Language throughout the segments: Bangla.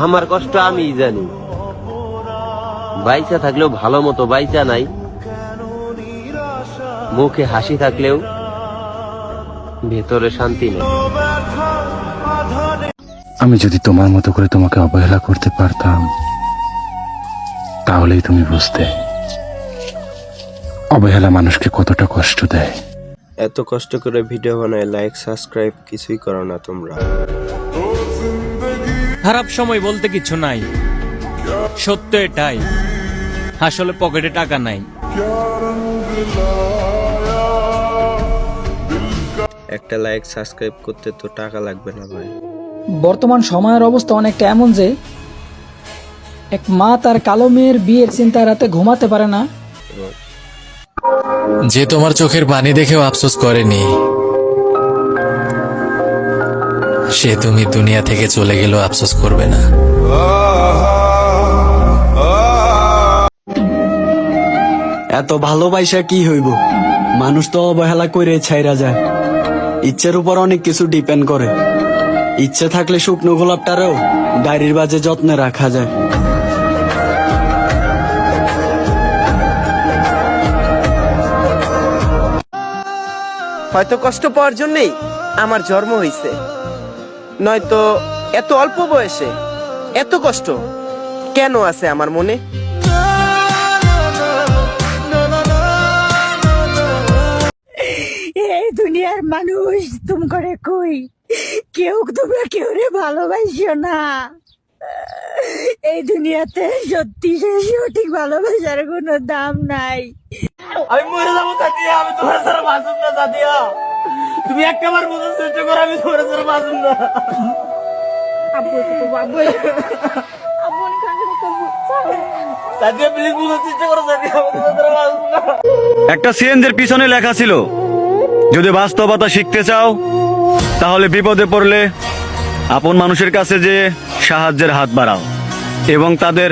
আমার কষ্ট আমি জানি, বাইচা থাকলেও ভালো মতো বাইচা নাই, মুখে হাসি থাকলেও ভেতরে শান্তি নেই। আমি যদি তোমার মতো করে তোমাকে অবহেলা করতে পারতাম, তাহলেই তুমি বুঝতে অবহেলা মানুষকে কতটা কষ্ট দেয়। এত কষ্ট করে ভিডিও বানায়, লাইক সাবস্ক্রাইব কিছুই করো না তোমরা। খারাপ সময় বলতে কিছু নাই, সত্য এটাই, আসলে পকেটে টাকা নাই। একটা লাইক সাবস্ক্রাইব করতে তো টাকা লাগবে না ভাই। বর্তমান সময়ের অবস্থা অনেকটা এমন যে এক মা তার কালো মেয়ের বিয়ের চিন্তায় রাতে ঘুমাতে পারে না। যে তোমার চোখের পানি দেখেও আফসোস করেনি, সে তুমি দুনিয়া থেকে চলে গেলেও আফসোস করবে না। এত ভালোবাসা কি হইব, মানুষ তো অবহেলা করে ছাইরা যায়। ইচ্ছের উপর অনেক কিছু ডিপেন্ড করে। ইচ্ছে থাকলে শুকনো গোলাপটারেও ডায়েরির বাজে যত্নে রাখা যায়। হয়তো কষ্ট পাওয়ার জন্যই আমার জন্ম হয়েছে, নয়তো এত অল্প বয়সে এত কষ্ট কেন আছে আমার মনে। এই দুনিয়ার মানুষ তুম করে কই কেউ তোমরা কেউ রে ভালোবাসিও না। এই দুনিয়াতে সত্যি সঠিক ভালোবাসার কোনো দাম নাই। আমি মরে যাবো সাদিয়া, আমি তোমার ছাড়া বাঁচব না সাদিয়া। তুমি একবার বোঝার চেষ্টা করো, আমি তোমার ছাড়া বাঁচব না। সাদিয়া প্লিজ বোঝার চেষ্টা করো সাদিয়া, আমি তোমার ছাড়া বাঁচব না। একটা সিএনজির পিছনে লেখা ছিল, যদি বাস্তবতা শিখতে চাও তাহলে বিপদে পড়লে আপন মানুষের কাছে যে সাহায্যের হাত বাড়াও এবং তাদের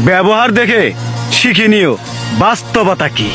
ব্যবহার দেখে শিখে নিও বাস্তবতা কি।